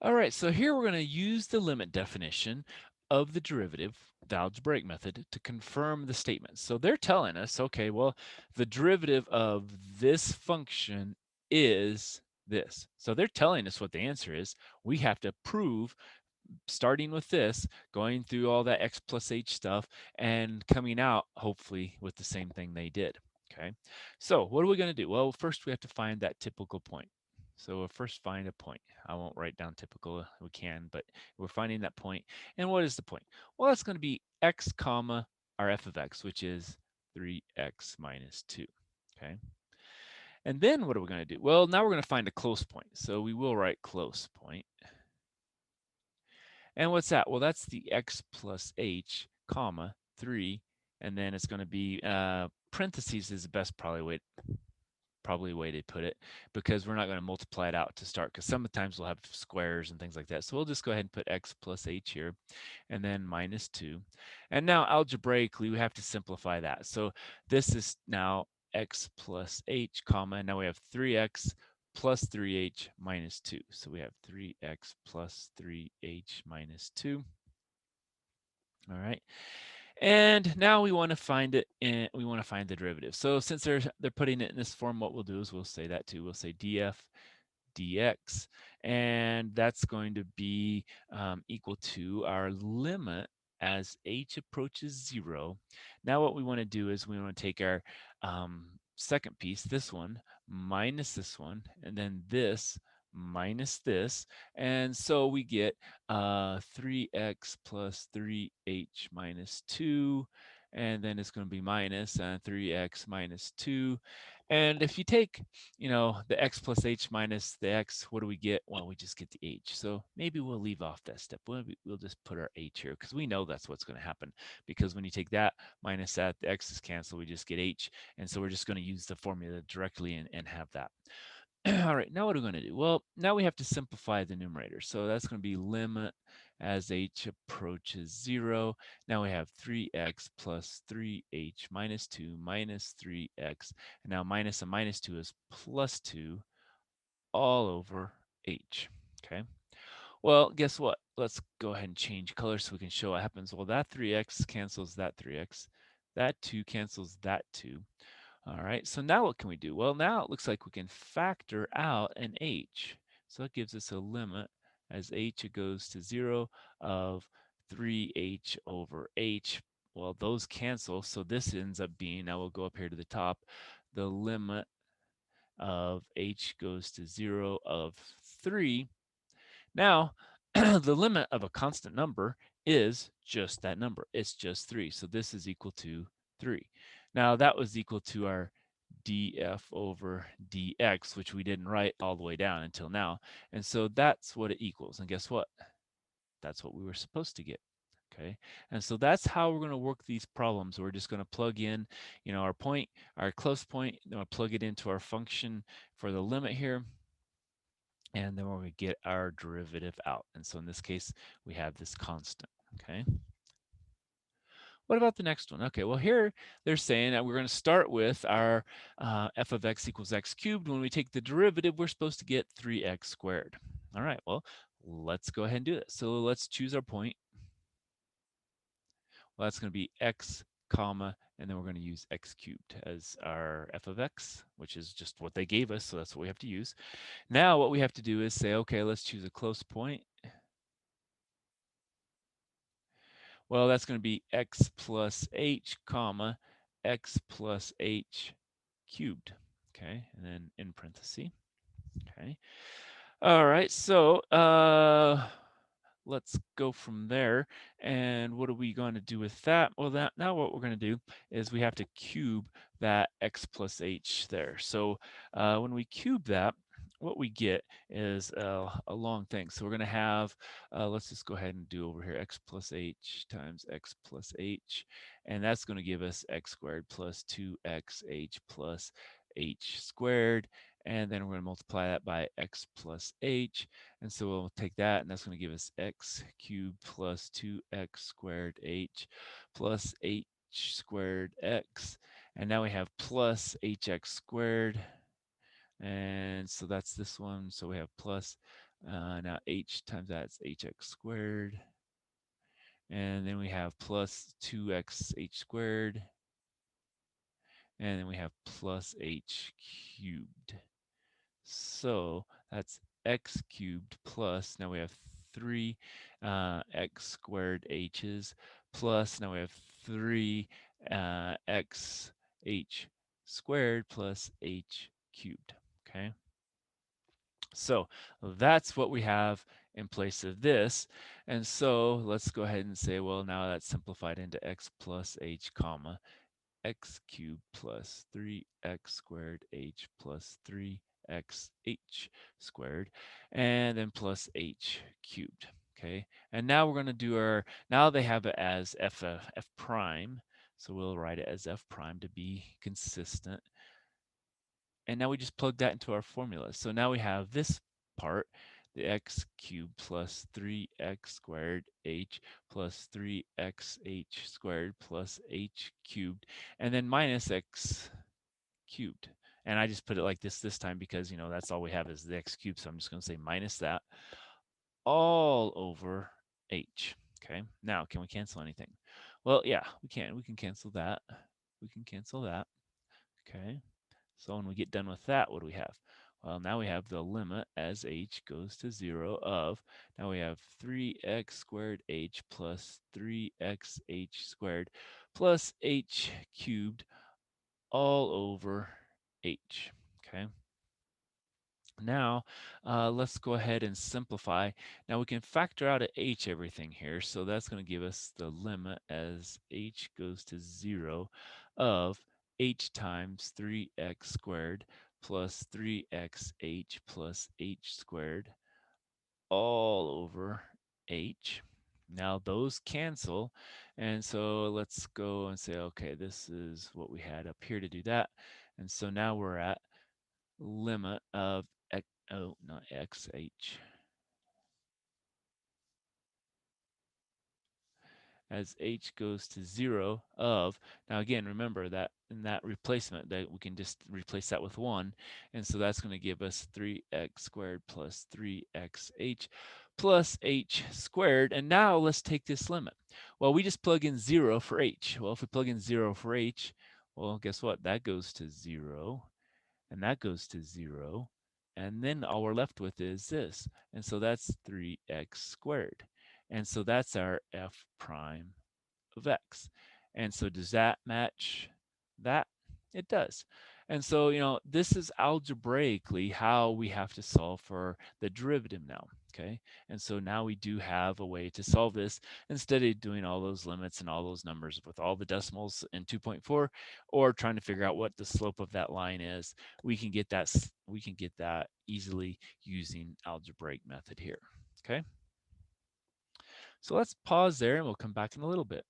All right, so here we're going to use the limit definition of the derivative, the algebraic method, to confirm the statement. So they're telling us, okay, well, the derivative of this function is this. So they're telling us what the answer is. We have to prove, starting with this, going through all that x plus h stuff, and coming out, hopefully, with the same thing they did. Okay, so what are we going to do? Well, first we have to find that typical point. So we'll first find a point. I won't write down typical, we can, but we're finding that point. And what is the point? Well, that's going to be x comma our f of x, which is 3x minus 2. Okay. And then what are we going to do? Well, now we're going to find a close point. So we will write close point. And what's that? Well, that's the x plus h, comma, 3, and then it's going to be parentheses is the best probably way to put it, because we're not going to multiply it out to start, because sometimes we'll have squares and things like that. So we'll just go ahead and put x plus h here, and then minus 2. And now algebraically, we have to simplify that. So this is now x plus h, comma, and now we have 3x plus 3h minus 2. So we have 3x plus 3h minus 2. All right. And now we want to find it, and we want to find the derivative. So since they're putting it in this form, what we'll do is we'll say that too. We'll say df dx, and that's going to be equal to our limit as h approaches 0. Now what we want to do is we want to take our second piece, this one, minus this one, and then this minus this. And so we get 3x plus 3h minus 2. And then it's going to be minus 3x minus 2. And if you take, the x plus h minus the x, what do we get? Well, we just get the h. So maybe we'll leave off that step. We'll just put our h here, because we know that's what's going to happen. Because when you take that minus that, the x's cancel, we just get h. And so we're just going to use the formula directly and have that. All right, now what are we going to do? Well, now we have to simplify the numerator. So that's going to be limit as h approaches 0. Now we have 3x plus 3h minus 2 minus 3x. And now minus a minus 2 is plus 2 all over h. Okay. Well, guess what? Let's go ahead and change color so we can show what happens. Well, that 3x cancels that 3x. That 2 cancels that 2. All right, so now what can we do? Well, now it looks like we can factor out an h. So it gives us a limit as h goes to 0 of 3h over h. Well, those cancel, so this ends up being, now we'll go up here to the top, the limit of h goes to 0 of 3. Now, the limit of a constant number is just that number. It's just 3. So this is equal to 3. Now, that was equal to our df over dx, which we didn't write all the way down until now. And so that's what it equals. And guess what? That's what we were supposed to get. Okay. And so that's how we're going to work these problems. We're just going to plug in, our point, our close point, then we'll plug it into our function for the limit here. And then we're going to get our derivative out. And so in this case, we have this constant. Okay. What about the next one? Okay, well here they're saying that we're going to start with our f of x equals x cubed. When we take the derivative, we're supposed to get 3x squared. All right, well, let's go ahead and do that. So let's choose our point. Well, that's going to be x comma, and then we're going to use x cubed as our f of x, which is just what they gave us, so that's what we have to use. Now what we have to do is say, okay, let's choose a close point. Well, that's going to be x plus h comma x plus h cubed. Okay, and then in parentheses. Okay. All right, so let's go from there. And what are we going to do with that? Well, now what we're going to do is we have to cube that x plus h there. So when we cube that, what we get is a long thing. So we're going to have, let's just go ahead and do over here, x plus h times x plus h. And that's going to give us x squared plus 2xh plus h squared. And then we're going to multiply that by x plus h. And so we'll take that, and that's going to give us x cubed plus 2x squared h plus h squared x. And now we have plus hx squared. And so that's this one. So we have plus Now h times that's hx squared. And then we have plus 2x h squared. And then we have plus h cubed. So that's x cubed plus, now we have 3 x squared h's plus, now we have 3 x h squared plus h cubed. Okay, so that's what we have in place of this. And so let's go ahead and say, well, now that's simplified into x plus h comma x cubed plus 3x squared h plus 3xh squared, and then plus h cubed. Okay, and now we're going to do our, now they have it as f prime, so we'll write it as f prime to be consistent. And now we just plug that into our formula. So now we have this part, the x cubed plus 3x squared h plus 3xh squared plus h cubed, and then minus x cubed. And I just put it like this time because, you know, that's all we have is the x cubed. So I'm just going to say minus that all over h. Okay. Now, can we cancel anything? Well, yeah, we can. We can cancel that. We can cancel that. Okay. So when we get done with that, what do we have? Well, now we have the limit as h goes to 0 of, now we have 3x squared h plus 3xh squared plus h cubed all over h. Okay. Now, let's go ahead and simplify. Now we can factor out at h everything here. So that's going to give us the limit as h goes to 0 of h times 3x squared plus 3xh plus h squared all over h. Now those cancel. And so let's go and say, okay, this is what we had up here to do that. And so now we're at limit of x, oh, not xh, as h goes to 0 of, now again, remember that in that replacement that we can just replace that with 1, and so that's going to give us 3x squared plus 3xh plus h squared. And now let's take this limit. Well, we just plug in 0 for h. Well, if we plug in 0 for h, well, guess what? That goes to 0, and that goes to 0, and then all we're left with is this, and so that's 3x squared, and so that's our f prime of x. And so does that match that? It does. And so, you know, this is algebraically how we have to solve for the derivative now. Okay. And so now we do have a way to solve this instead of doing all those limits and all those numbers with all the decimals in 2.4 or trying to figure out what the slope of that line is. We can get that easily using algebraic method here. Okay. So let's pause there and we'll come back in a little bit.